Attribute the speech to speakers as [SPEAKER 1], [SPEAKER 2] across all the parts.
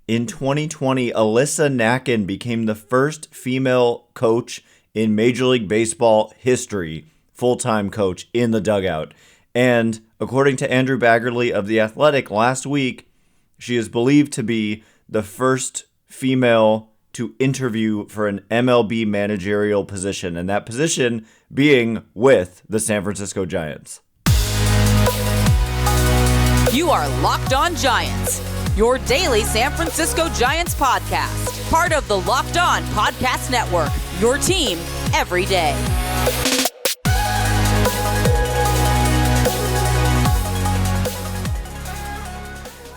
[SPEAKER 1] In 2020, Alyssa Nakken became the first female coach in Major League Baseball history, full-time coach in the dugout. And according to Andrew Baggarly of The Athletic last week, she is believed to be the first female to interview for an MLB managerial position, and that position being with the San Francisco Giants.
[SPEAKER 2] You are Locked On Giants, your daily San Francisco Giants podcast. Part of the Locked On Podcast Network, your team every day.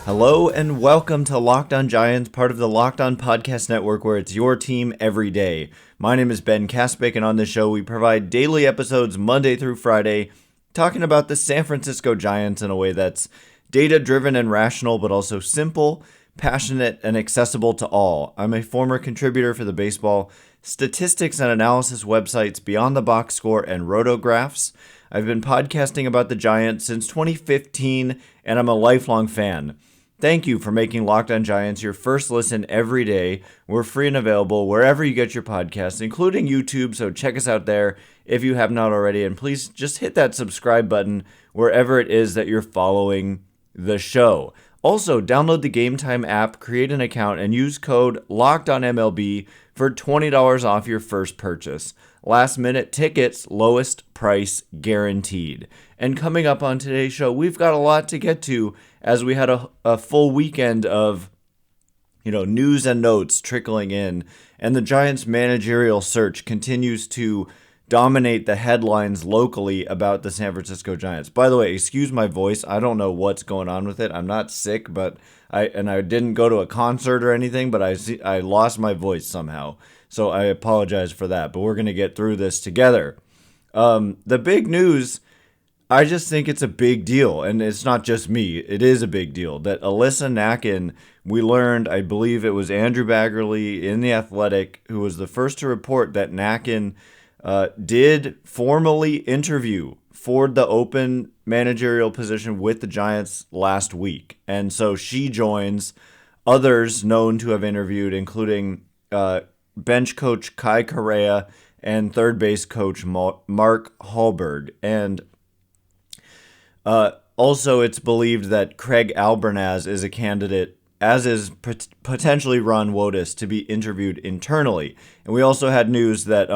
[SPEAKER 1] Hello and welcome to Locked On Giants, part of the Locked On Podcast Network, where it's your team every day. My name is Ben Kaspick, and on this show we provide daily episodes Monday through Friday, talking about the San Francisco Giants in a way that's data-driven and rational, but also simple, passionate, and accessible to all. I'm a former contributor for the baseball statistics and analysis websites Beyond the Box Score and Rotographs. I've been podcasting about the Giants since 2015, and I'm a lifelong fan. Thank you for making Locked On Giants your first listen every day. We're free and available wherever you get your podcasts, including YouTube, so check us out there if you have not already. And please just hit that subscribe button wherever it is that you're following the show. Also, download the Game Time app, create an account, and use code LOCKEDONMLB for $20 off your first purchase. Last minute tickets, lowest price guaranteed. And coming up on today's show, we've got a lot to get to as we had a full weekend of news and notes trickling in, and the Giants' managerial search continues to dominate the headlines locally about the San Francisco Giants. By the way, excuse my voice. I don't know what's going on with it. I'm not sick, but I didn't go to a concert or anything, but I lost my voice somehow. So I apologize for that, but we're going to get through this together. The big news, I just think it's a big deal, and it's not just me. It is a big deal that Alyssa Nakken, we learned, I believe it was Andrew Baggarly in The Athletic, who was the first to report that Nakken did formally interview for the open managerial position with the Giants last week. And so she joins others known to have interviewed, including bench coach Kai Correa and third base coach Mark Hallberg. And also it's believed that Craig Albernaz is a candidate, as is potentially Ron Wotus, to be interviewed internally. And we also had news that,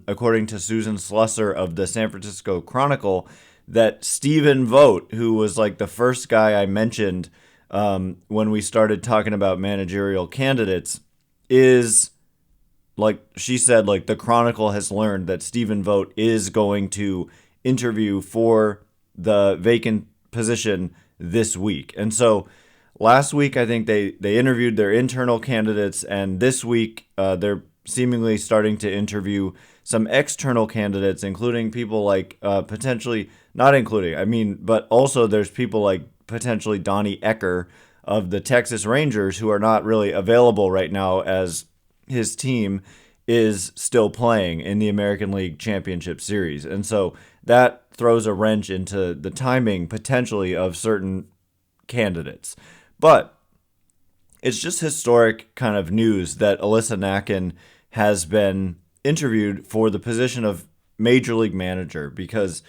[SPEAKER 1] according to Susan Slusser of the San Francisco Chronicle, that Stephen Vogt, who was like the first guy I mentioned when we started talking about managerial candidates, is, like she said, like the Chronicle has learned that Stephen Vogt is going to interview for the vacant position this week. And so last week, I think they interviewed their internal candidates, and this week they're seemingly starting to interview some external candidates, including people like but also there's people like potentially Donnie Ecker of the Texas Rangers, who are not really available right now as his team is still playing in the American League Championship Series. And so that throws a wrench into the timing potentially of certain candidates. But it's just historic kind of news that Alyssa Nakken has been interviewed for the position of Major League Manager because,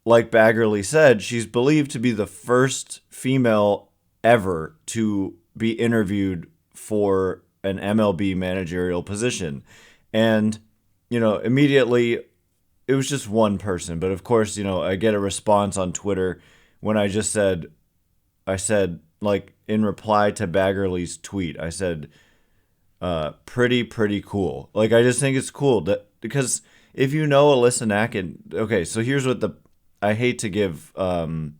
[SPEAKER 1] like Baggarly said, she's believed to be the first female ever to be interviewed for an MLB managerial position. And, immediately it was just one person. But of course, I get a response on Twitter when I said, like, in reply to Baggarly's tweet, I said, pretty cool. Like, I just think it's cool that, because if you know Alyssa Nakken, okay, so here's what I hate to give a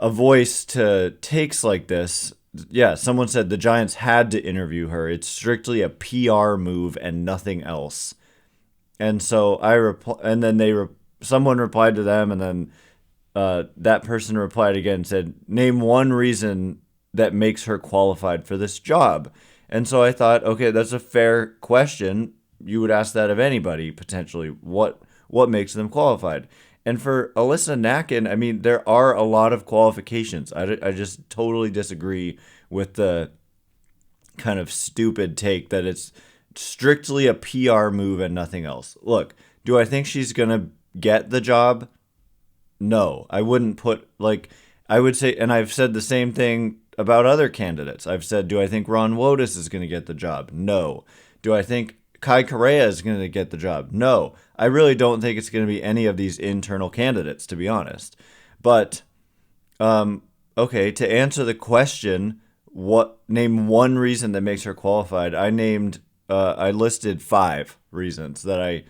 [SPEAKER 1] voice to takes like this. Yeah, someone said the Giants had to interview her. It's strictly a PR move and nothing else. And so someone replied to them, and then that person replied again and said, name one reason that makes her qualified for this job. And so I thought, okay, that's a fair question. You would ask that of anybody, potentially. What makes them qualified? And for Alyssa Nakken, I mean, there are a lot of qualifications. I just totally disagree with the kind of stupid take that it's strictly a PR move and nothing else. Look, do I think she's going to get the job? No, I wouldn't put, like, I would say, and I've said the same thing about other candidates. I've said, do I think Ron Wotus is going to get the job? No. Do I think Kai Correa is going to get the job? No. I really don't think it's going to be any of these internal candidates, to be honest. But, okay, to answer the question, name one reason that makes her qualified. I listed 5 reasons that I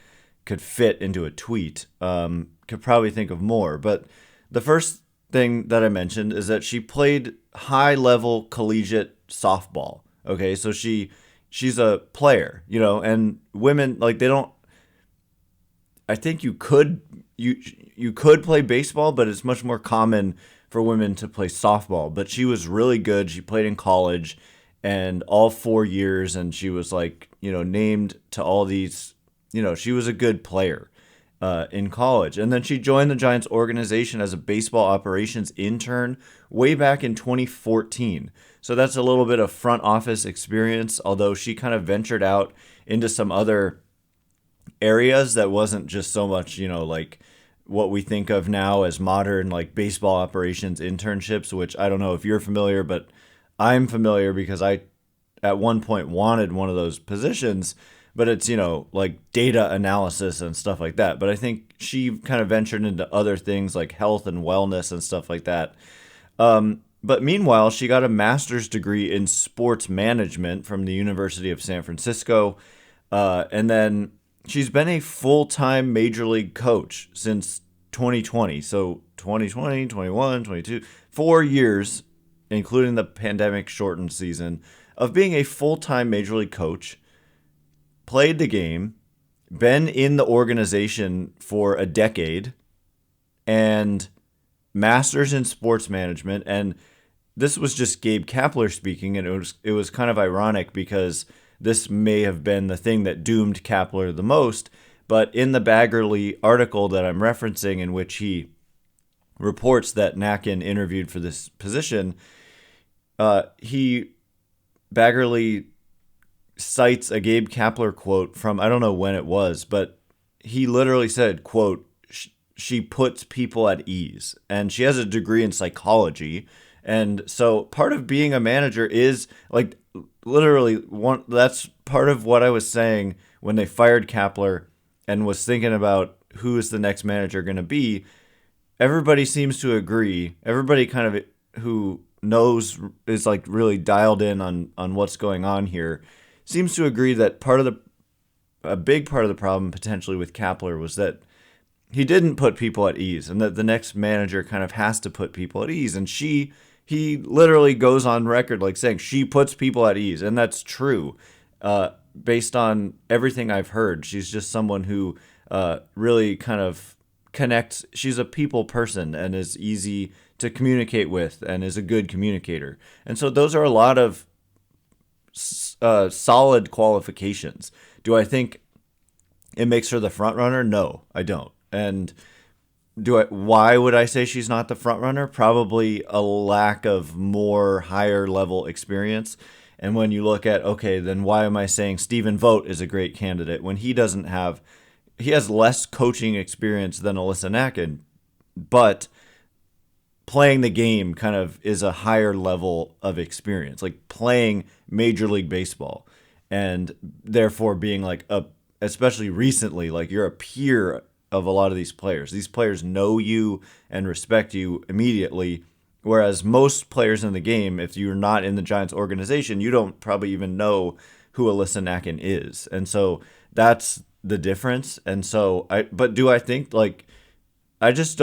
[SPEAKER 1] could fit into a tweet. Could probably think of more, but the first thing that I mentioned is that she played high level collegiate softball. Okay, so she's a player, and women, like, they don't. I think you could play baseball, but it's much more common for women to play softball. But she was really good. She played in college, and all 4 years, and she was like, named to all these. She was a good player in college. And then she joined the Giants organization as a baseball operations intern way back in 2014. So that's a little bit of front office experience, although she kind of ventured out into some other areas that wasn't just so much, like what we think of now as modern, like baseball operations internships, which I don't know if you're familiar, but I'm familiar because I at one point wanted one of those positions. But it's, like data analysis and stuff like that. But I think she kind of ventured into other things like health and wellness and stuff like that. But meanwhile, she got a master's degree in sports management from the University of San Francisco. And then she's been a full-time major league coach since 2020. So 2020, 21, 22, 4 years, including the pandemic shortened season, of being a full-time major league coach. Played the game, been in the organization for a decade, and masters in sports management. And this was just Gabe Kapler speaking, and it was kind of ironic because this may have been the thing that doomed Kapler the most. But in the Baggarly article that I'm referencing, in which he reports that Nakken interviewed for this position, Baggarly cites a Gabe Kapler quote from, I don't know when it was, but he literally said, quote, she puts people at ease. And she has a degree in psychology. And so part of being a manager is like literally that's part of what I was saying when they fired Kapler and was thinking about who is the next manager going to be. Everybody seems to agree. Everybody kind of who knows is like really dialed in on what's going on here seems to agree that a big part of the problem potentially with Kapler was that he didn't put people at ease, and that the next manager kind of has to put people at ease. And he literally goes on record like saying she puts people at ease, and that's true. Based on everything I've heard, she's just someone who really kind of connects. She's a people person and is easy to communicate with and is a good communicator. And so those are a lot of solid qualifications. Do I think it makes her the front runner? No, I don't. And why would I say she's not the front runner? Probably a lack of more higher level experience. And when you look at, okay, then why am I saying Stephen Vogt is a great candidate when he has less coaching experience than Alyssa Nakken, but playing the game kind of is a higher level of experience, like playing Major League Baseball, and therefore being like especially recently, like you're a peer of a lot of these players. These players know you and respect you immediately, whereas most players in the game, if you're not in the Giants organization, you don't probably even know who Alyssa Nakken is. And so that's the difference. And so but do I think I just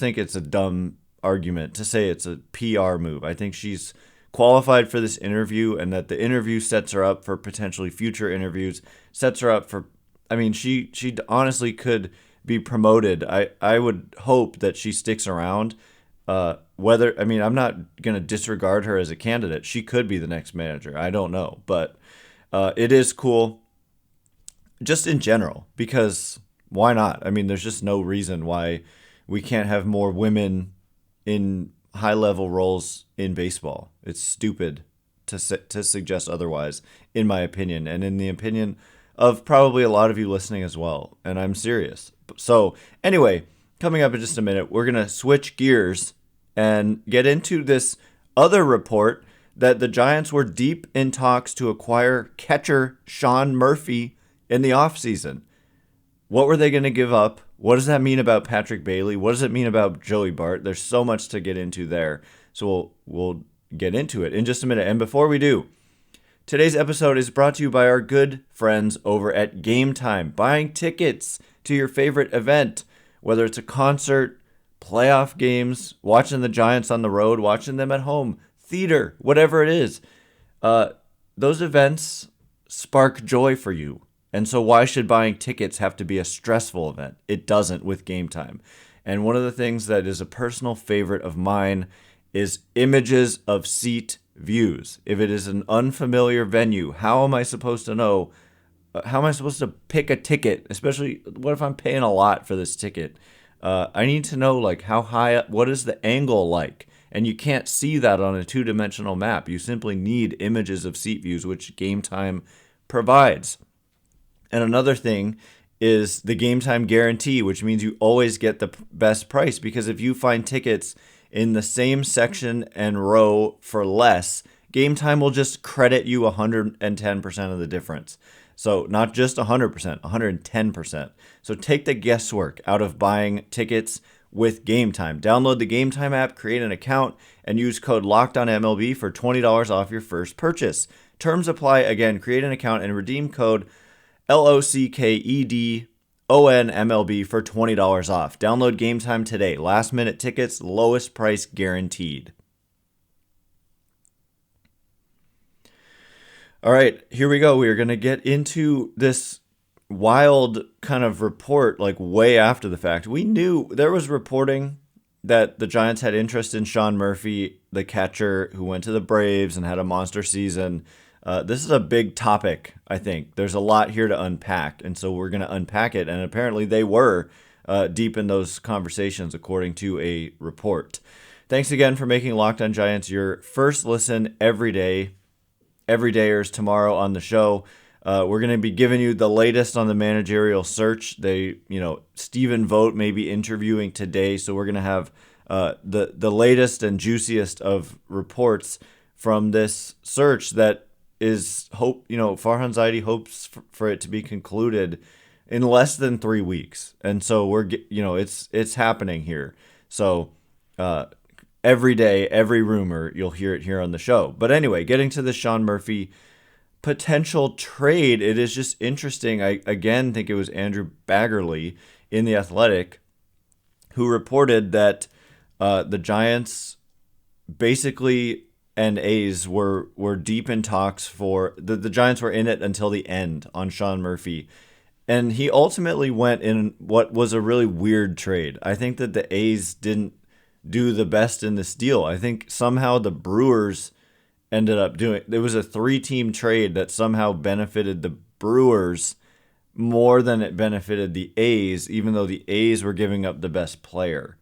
[SPEAKER 1] think it's a dumb argument to say it's a PR move. I think she's qualified for this interview, and that the interview sets her up for potentially future interviews, sets her up for, I mean, she honestly could be promoted. I would hope that she sticks around. I'm not going to disregard her as a candidate. She could be the next manager. I don't know. But it is cool just in general, because why not? I mean, there's just no reason why we can't have more women in high-level roles in baseball. It's stupid to suggest otherwise, in my opinion, and in the opinion of probably a lot of you listening as well. And I'm serious. So anyway, coming up in just a minute, we're going to switch gears and get into this other report that the Giants were deep in talks to acquire catcher Sean Murphy in the offseason. What were they going to give up? What does that mean about Patrick Bailey? What does it mean about Joey Bart? There's so much to get into there. So we'll get into it in just a minute. And before we do, today's episode is brought to you by our good friends over at Game Time. Buying tickets to your favorite event, whether it's a concert, playoff games, watching the Giants on the road, watching them at home, theater, whatever it is. Those events spark joy for you. And so why should buying tickets have to be a stressful event? It doesn't with Game Time. And one of the things that is a personal favorite of mine is images of seat views. If it is an unfamiliar venue, how am I supposed to know? How am I supposed to pick a ticket? Especially, what if I'm paying a lot for this ticket? I need to know, like, how high, what is the angle like? And you can't see that on a two-dimensional map. You simply need images of seat views, which Game Time provides. And another thing is the Game Time guarantee, which means you always get the best price, because if you find tickets in the same section and row for less, Game Time will just credit you 110% of the difference. So not just 100%, 110%. So take the guesswork out of buying tickets with Game Time. Download the Game Time app, create an account, and use code LOCKEDONMLB for $20 off your first purchase. Terms apply. Again, create an account and redeem code LOCKEDONMLB for $20 off. Download Game Time today. Last minute tickets, lowest price guaranteed. All right, here we go. We are going to get into this wild kind of report like way after the fact. We knew there was reporting that the Giants had interest in Sean Murphy, the catcher who went to the Braves and had a monster season. This is a big topic, I think. There's a lot here to unpack, and so we're going to unpack it. And apparently they were deep in those conversations, according to a report. Thanks again for making Locked On Giants your first listen every day. Everydayers tomorrow on the show. We're going to be giving you the latest on the managerial search. Stephen Vogt may be interviewing today, so we're going to have the latest and juiciest of reports from this search that is Farhan Zaidi hopes for it to be concluded in less than 3 weeks. And so it's happening here. So every day, every rumor, you'll hear it here on the show. But anyway, getting to the Sean Murphy potential trade, it is just interesting. I again think it was Andrew Baggarly in The Athletic who reported that the Giants basically and A's were deep in talks for the Giants were in it until the end on Sean Murphy. And he ultimately went in what was a really weird trade. I think that the A's didn't do the best in this deal. I think somehow the Brewers ended up doing. There was a 3-team trade that somehow benefited the Brewers more than it benefited the A's, even though the A's were giving up the best player.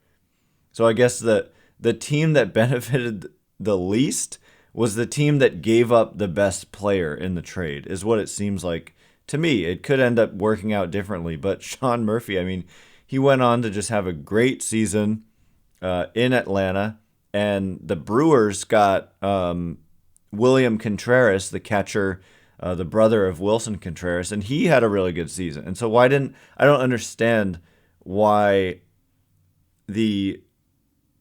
[SPEAKER 1] So I guess the team that benefited the least was the team that gave up the best player in the trade, is what it seems like to me. It could end up working out differently, but Sean Murphy, I mean, he went on to just have a great season in Atlanta, and the Brewers got William Contreras, the catcher, the brother of Wilson Contreras, and he had a really good season. And so I don't understand why the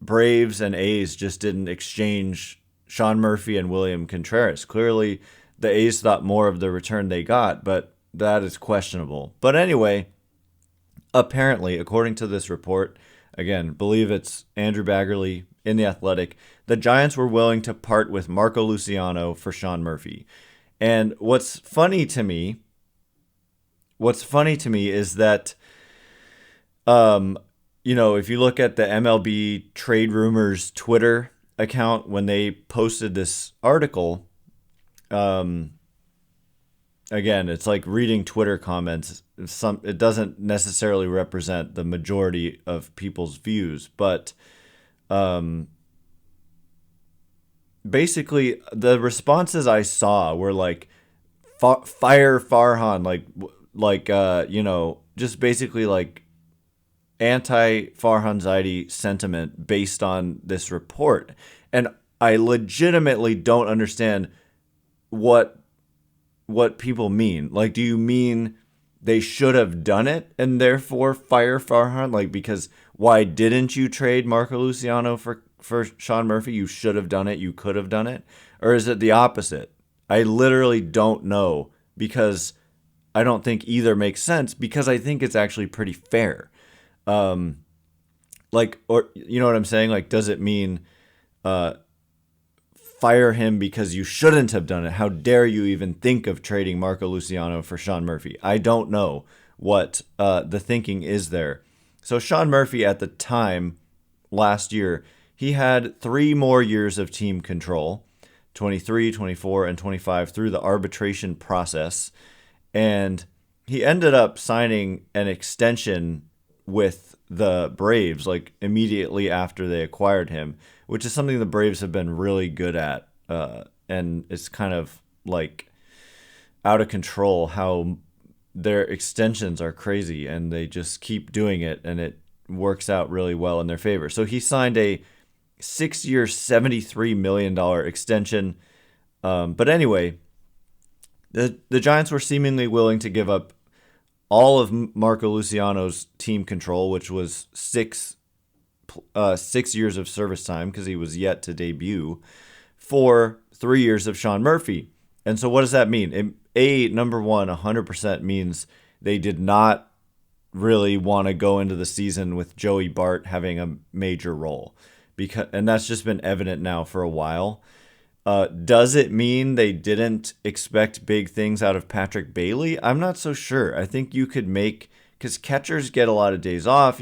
[SPEAKER 1] Braves and A's just didn't exchange Sean Murphy and William Contreras. Clearly, the A's thought more of the return they got, but that is questionable. But anyway, apparently, according to this report, again, believe it's Andrew Baggarly in The Athletic, the Giants were willing to part with Marco Luciano for Sean Murphy. And what's funny to me is that, if you look at the MLB Trade Rumors Twitter account, when they posted this article, again, it's like reading Twitter comments. It doesn't necessarily represent the majority of people's views, but basically the responses I saw were like fire Farhan, just basically like anti Farhan Zaidi sentiment based on this report. And I legitimately don't understand what people mean. Like, do you mean they should have done it and therefore fire Farhan? Like, because why didn't you trade Marco Luciano for Sean Murphy? You should have done it. You could have done it. Or is it the opposite? I literally don't know, because I don't think either makes sense, because I think it's actually pretty fair. Or you know what I'm saying? Like, does it mean fire him because you shouldn't have done it? How dare you even think of trading Marco Luciano for Sean Murphy? I don't know what the thinking is there. So Sean Murphy at the time last year, he had 3 more years of team control, 23, 24, and 25 through the arbitration process. And he ended up signing an extension with the Braves like immediately after they acquired him, which is something the Braves have been really good at. And it's kind of like out of control how their extensions are crazy, and they just keep doing it, and it works out really well in their favor. So he signed a 6-year, $73 million extension. But anyway, the Giants were seemingly willing to give up all of Marco Luciano's team control, which was 6 years of service time, because he was yet to debut, for 3 years of Sean Murphy. And so what does that mean? Number one, 100% means they did not really want to go into the season with Joey Bart having a major role, and that's just been evident now for a while. Does it mean they didn't expect big things out of Patrick Bailey? I'm not so sure. I think you could because catchers get a lot of days off.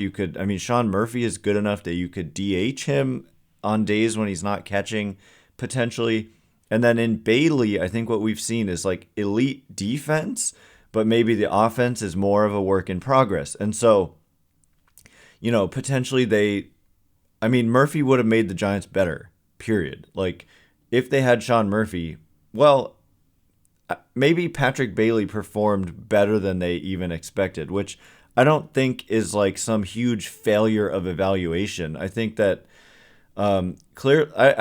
[SPEAKER 1] Sean Murphy is good enough that you could DH him on days when he's not catching, potentially. And then in Bailey, I think what we've seen is like elite defense, but maybe the offense is more of a work in progress. And so, potentially Murphy would have made the Giants better, period. Like, if they had Sean Murphy, well, maybe Patrick Bailey performed better than they even expected, which I don't think is like some huge failure of evaluation. I think that I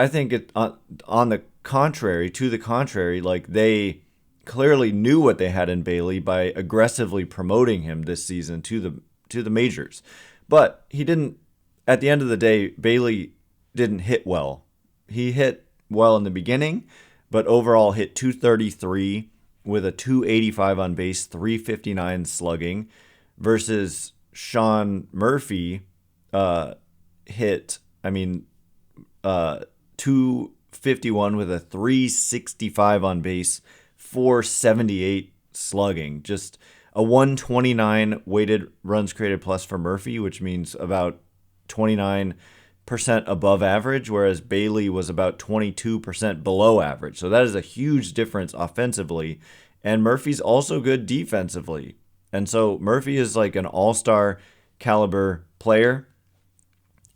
[SPEAKER 1] think it on the contrary, like they clearly knew what they had in Bailey by aggressively promoting him this season to the majors. But he didn't. At the end of the day, Bailey didn't hit well. He hit well in the beginning, but overall hit .233 with a .285 on base, .359 slugging, versus Sean Murphy hit .251 with a .365 on base, .478 slugging. Just a 129 weighted runs created plus for Murphy, which means about 29% above average, whereas Bailey was about 22% below average. So that is a huge difference offensively. And Murphy's also good defensively. And so Murphy is like an all-star caliber player.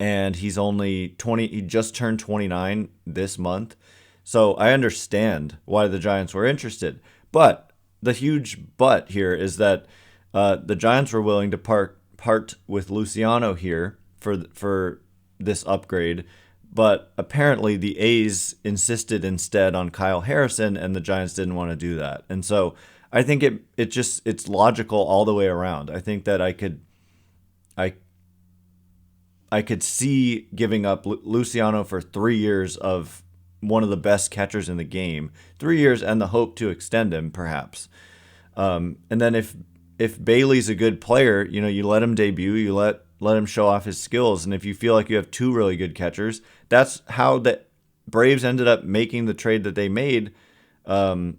[SPEAKER 1] And he's only 20. He just turned 29 this month. So I understand why the Giants were interested. But the huge but here is that the Giants were willing to part with Luciano here for this upgrade, but apparently the A's insisted instead on Kyle Harrison, and the Giants didn't want to do that. And so I think it's logical all the way around. I think that I could see giving up Luciano for 3 years of one of the best catchers in the game, 3 years, and the hope to extend him perhaps. And then if Bailey's a good player, you let him debut, you let him show off his skills. And if you feel like you have 2 really good catchers, that's how the Braves ended up making the trade that they made. Well,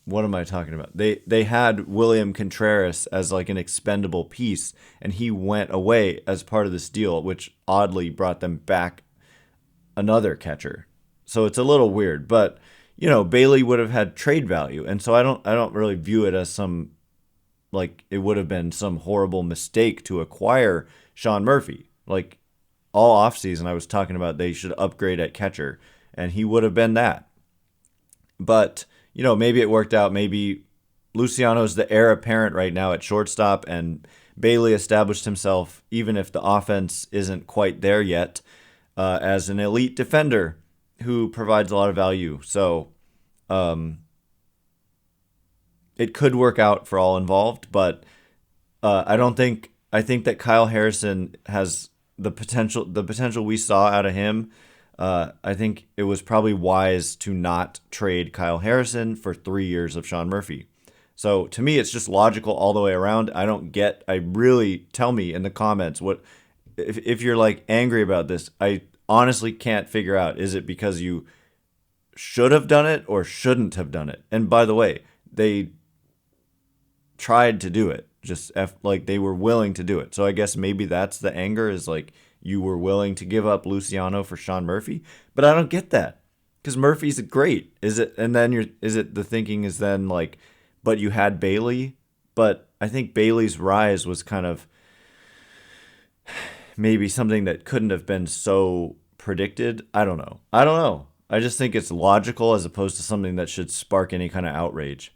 [SPEAKER 1] what am I talking about? They had William Contreras as like an expendable piece, and he went away as part of this deal, which oddly brought them back another catcher. So it's a little weird, but Bailey would have had trade value. And so I don't really view it as some, like, it would have been some horrible mistake to acquire Sean Murphy. Like, all offseason I was talking about they should upgrade at catcher, and he would have been that. But, maybe it worked out. Maybe Luciano's the heir apparent right now at shortstop, and Bailey established himself, even if the offense isn't quite there yet, as an elite defender who provides a lot of value. So it could work out for all involved, but I think that Kyle Harrison has the potential we saw out of him. I think it was probably wise to not trade Kyle Harrison for 3 years of Sean Murphy. So to me, it's just logical all the way around. Tell me in the comments if you're like angry about this. I honestly can't figure out, is it because you should have done it or shouldn't have done it? And by the way, they tried to do it, like they were willing to do it. So I guess maybe that's the anger, is like you were willing to give up Luciano for Sean Murphy. But I don't get that, because Murphy's great. Is it? And then the thinking is then like, but you had Bailey. But I think Bailey's rise was kind of maybe something that couldn't have been so predicted. I don't know. I just think it's logical as opposed to something that should spark any kind of outrage.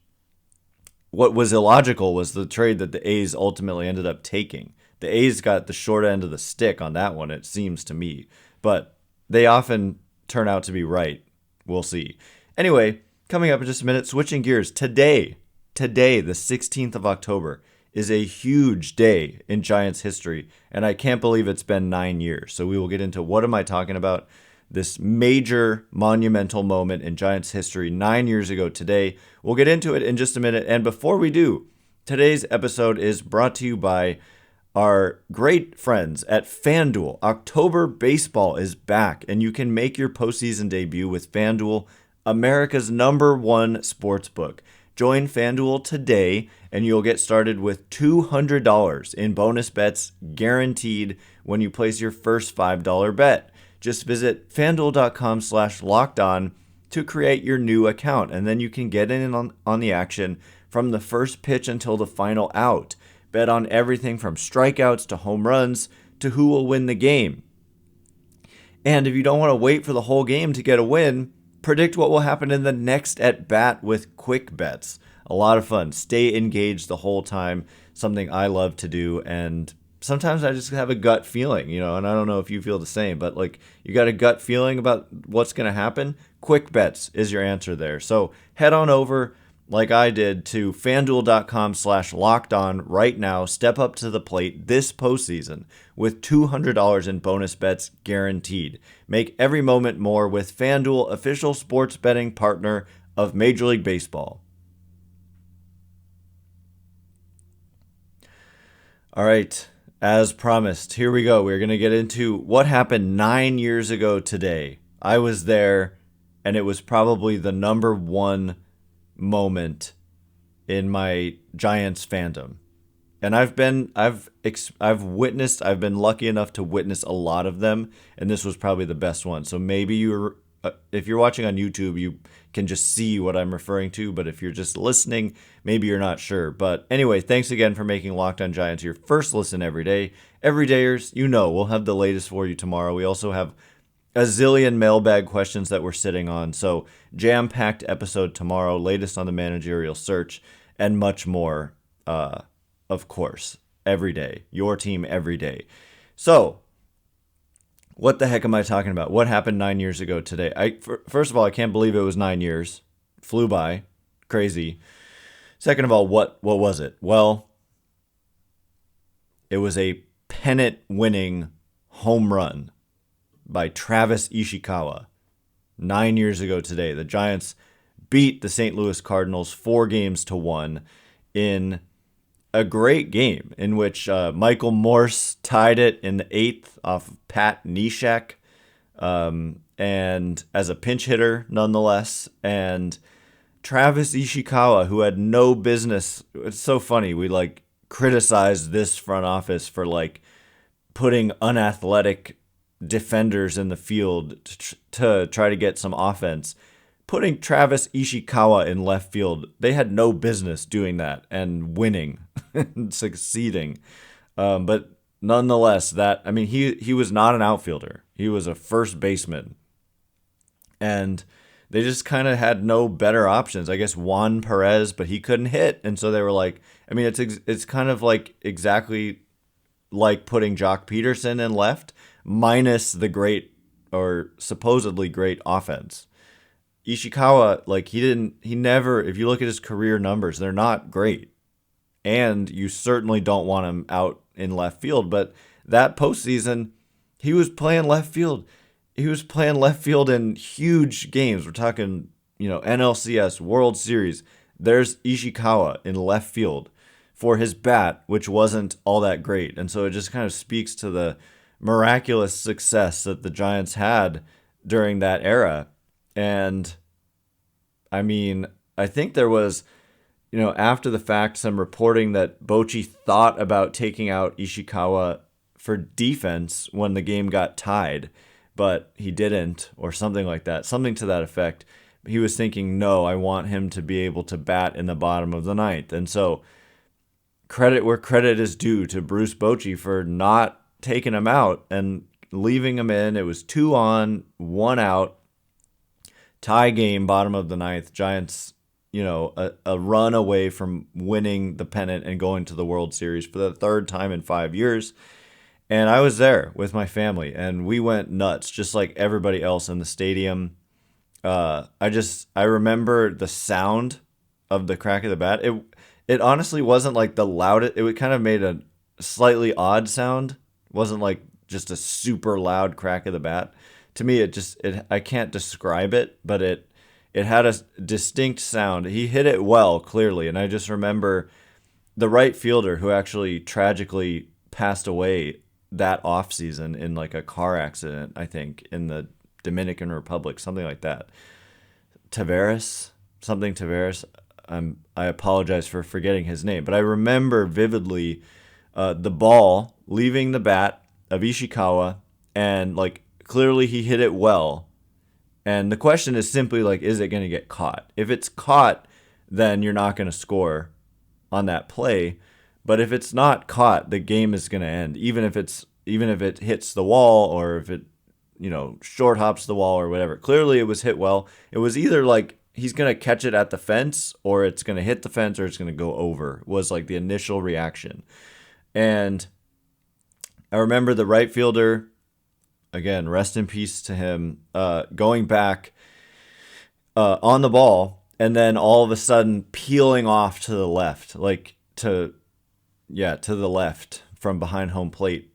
[SPEAKER 1] What was illogical was the trade that the A's ultimately ended up taking. The A's got the short end of the stick on that one, it seems to me. But they often turn out to be right. We'll see. Anyway, coming up in just a minute, switching gears. Today, the 16th of October, is a huge day in Giants history, and I can't believe it's been 9 years. So we will get into what am I talking about, this major monumental moment in Giants history 9 years ago today. We'll get into it in just a minute. And before we do, today's episode is brought to you by our great friends at FanDuel. October baseball is back, and you can make your postseason debut with FanDuel, America's #1 sportsbook. Join FanDuel today, and you'll get started with $200 in bonus bets guaranteed when you place your first $5 bet. Just visit FanDuel.com/lockedon to create your new account, and then you can get in on the action from the first pitch until the final out. Bet on everything from strikeouts to home runs to who will win the game. And if you don't want to wait for the whole game to get a win, predict what will happen in the next at-bat with quick bets. A lot of fun. Stay engaged the whole time, something I love to do, and sometimes I just have a gut feeling, and I don't know if you feel the same, but like you got a gut feeling about what's going to happen. Quick bets is your answer there. So head on over, like I did, to FanDuel.com/lockedon right now. Step up to the plate this postseason with $200 in bonus bets guaranteed. Make every moment more with FanDuel, official sports betting partner of Major League Baseball. All right. As promised, here we go. We're going to get into what happened 9 years ago today. I was there, and it was probably the #1 moment in my Giants fandom. And I've been lucky enough to witness a lot of them, and this was probably the best one. So maybe if you're watching on YouTube, you can just see what I'm referring to, but if you're just listening, maybe you're not sure. But anyway, thanks again for making Locked On Giants your first listen every day. Everydayers, we'll have the latest for you tomorrow. We also have a zillion mailbag questions that we're sitting on, so jam-packed episode tomorrow, latest on the managerial search, and much more, of course, every day. Your team every day. So, what the heck am I talking about? What happened 9 years ago today? First of all, I can't believe it was 9 years. Flew by. Crazy. Second of all, what was it? Well, it was a pennant-winning home run by Travis Ishikawa 9 years ago today. The Giants beat the St. Louis Cardinals 4-1 in a great game in which Michael Morse tied it in the 8th off of Pat Neshek, and as a pinch hitter nonetheless. And Travis Ishikawa, who had no business. It's so funny. We criticized this front office for putting unathletic defenders in the field to try to get some offense. putting Travis Ishikawa in left field, they had no business doing that and winning and succeeding. But nonetheless, he was not an outfielder. He was a first baseman. And they just kind of had no better options. I guess Juan Perez, but he couldn't hit. And so they were like, it's kind of like exactly like putting Jock Peterson in left minus the great or supposedly great offense. Ishikawa, like he never, if you look at his career numbers, they're not great. And you certainly don't want him out in left field. But that postseason, he was playing left field. He was playing left field in huge games. We're talking, NLCS, World Series. There's Ishikawa in left field for his bat, which wasn't all that great. And so it just kind of speaks to the miraculous success that the Giants had during that era. And I think there was, after the fact, some reporting that Bochy thought about taking out Ishikawa for defense when the game got tied, but he didn't, or something like that, something to that effect. He was thinking, no, I want him to be able to bat in the bottom of the ninth. And so credit where credit is due to Bruce Bochy for not taking him out and leaving him in. It was 2 on, 1 out, tie game, bottom of the ninth. Giants, a run away from winning the pennant and going to the World Series for the 3rd time in 5 years. And I was there with my family, and we went nuts, just like everybody else in the stadium. I remember the sound of the crack of the bat. It honestly wasn't like the loudest. It kind of made a slightly odd sound. It wasn't like just a super loud crack of the bat. To me, I can't describe it, but it had a distinct sound. He hit it well, clearly, and I just remember the right fielder who actually tragically passed away that offseason in like a car accident, I think, in the Dominican Republic, something like that. Tavares. I apologize for forgetting his name, but I remember vividly the ball leaving the bat of Ishikawa, and like clearly he hit it well. And the question is simply like, is it going to get caught? If it's caught, then you're not going to score on that play. But if it's not caught, the game is going to end. Even if it hits the wall, or if it, short hops the wall or whatever. Clearly it was hit well. It was either like he's going to catch it at the fence, or it's going to hit the fence, or it's going to go over, was like the initial reaction. And I remember the right fielder, again, rest in peace to him, going back on the ball, and then all of a sudden peeling off to the left, to the left from behind home plate,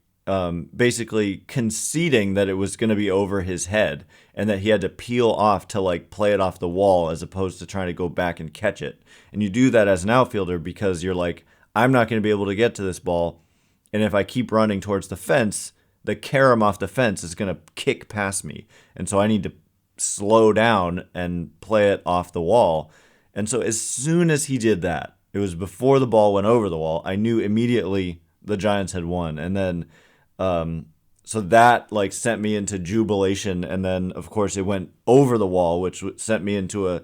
[SPEAKER 1] basically conceding that it was going to be over his head and that he had to peel off to like play it off the wall as opposed to trying to go back and catch it. And you do that as an outfielder because you're like, I'm not going to be able to get to this ball. And if I keep running towards the fence, the carom off the fence is going to kick past me. And so I need to slow down and play it off the wall. And so as soon as he did that, it was before the ball went over the wall, I knew immediately the Giants had won. And then, so that like sent me into jubilation. And then of course it went over the wall, which sent me into a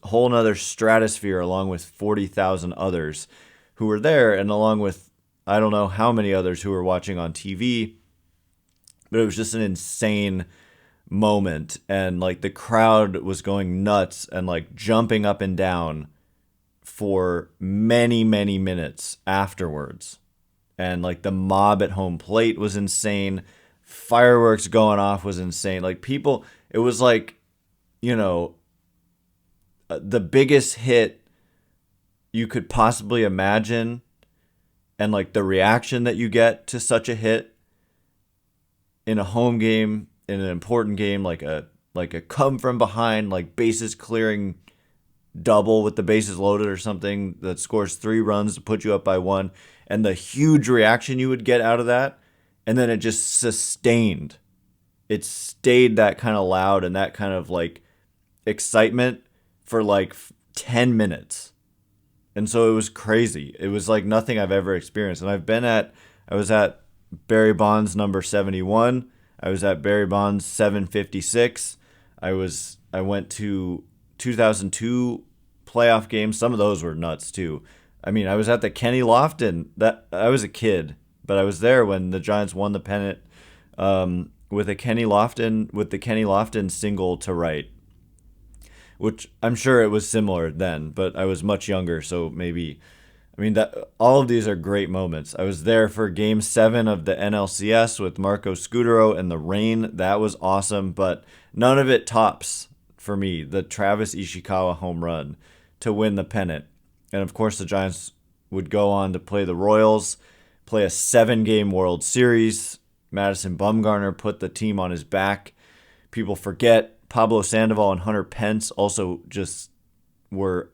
[SPEAKER 1] whole nother stratosphere along with 40,000 others who were there. And along with, I don't know how many others who were watching on TV, but it was just an insane moment. And like the crowd was going nuts and like jumping up and down for many, many minutes afterwards. And like the mob at home plate was insane. Fireworks going off was insane. Like people, it was like, the biggest hit you could possibly imagine. And like the reaction that you get to such a hit in a home game, in an important game, like a come from behind, like bases clearing double with the bases loaded or something that scores 3 runs to put you up by 1, and the huge reaction you would get out of that, and then it just sustained. It stayed that kind of loud and that kind of like excitement for like 10 minutes. And so it was crazy. It was like nothing I've ever experienced. And I was at Barry Bonds number 71. I was at Barry Bonds 756. I went to 2002 playoff games. Some of those were nuts too. I mean, I was at the Kenny Lofton. I was a kid, but I was there when the Giants won the pennant with the Kenny Lofton single to right, which I'm sure it was similar then, but I was much younger, so maybe. I mean, that all of these are great moments. I was there for Game 7 of the NLCS with Marco Scudero and the rain. That was awesome, but none of it tops, for me, the Travis Ishikawa home run to win the pennant. And, of course, the Giants would go on to play the Royals, play a 7-game World Series. Madison Bumgarner put the team on his back. People forget Pablo Sandoval and Hunter Pence also just were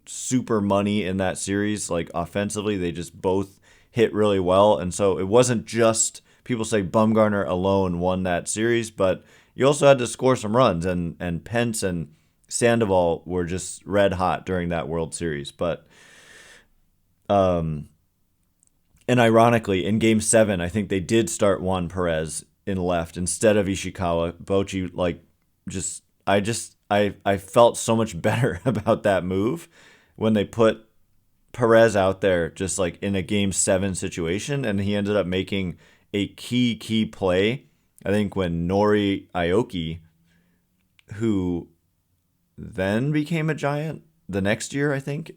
[SPEAKER 1] super money in that series. Like, offensively, they just both hit really well. And so it wasn't just, people say Bumgarner alone won that series, but you also had to score some runs, and Pence and Sandoval were just red hot during that World Series. But and ironically, in Game 7, I think they did start Juan Perez in left instead of Ishikawa. Bochy, I felt so much better about that move when they put Perez out there just like in a Game 7 situation, and he ended up making a key play. I think when Nori Aoki, who then became a Giant the next year, I think,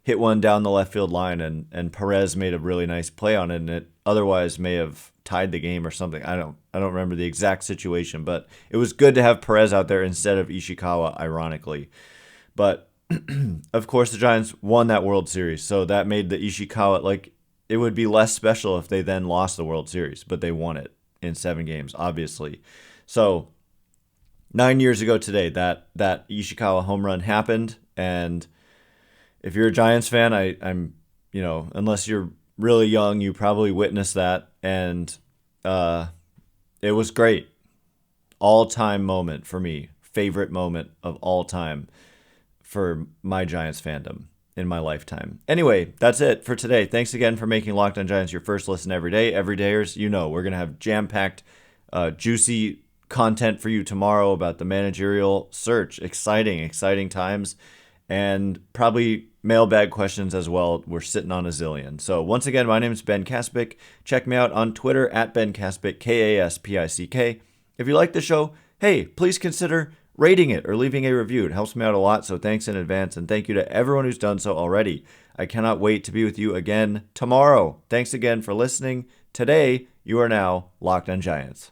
[SPEAKER 1] hit one down the left field line, and Perez made a really nice play on it, and it otherwise may have tied the game or something. I don't remember the exact situation, but it was good to have Perez out there instead of Ishikawa, ironically. But of course, the Giants won that World Series, so that made the Ishikawa, like, it would be less special if they then lost the World Series, but they won it in 7 games, obviously. So 9 years ago today, that Ishikawa home run happened, and if you're a Giants fan, I'm unless you're really young, you probably witnessed that, and it was great. All-time moment for me, favorite moment of all time for my Giants fandom in my lifetime. Anyway, that's it for today. Thanks again for making Locked On Giants your first listen every day. Everydayers, we're going to have jam-packed, juicy content for you tomorrow about the managerial search. Exciting times, and probably mailbag questions as well. We're sitting on a zillion. So once again, my name is Ben Kaspick. Check me out on Twitter at Ben Kaspick, Kaspick. If you like the show, hey, please consider rating it or leaving a review. It helps me out a lot, so thanks in advance, and thank you to everyone who's done so already. I cannot wait to be with you again tomorrow. Thanks again for listening. Today, you are now Locked On Giants.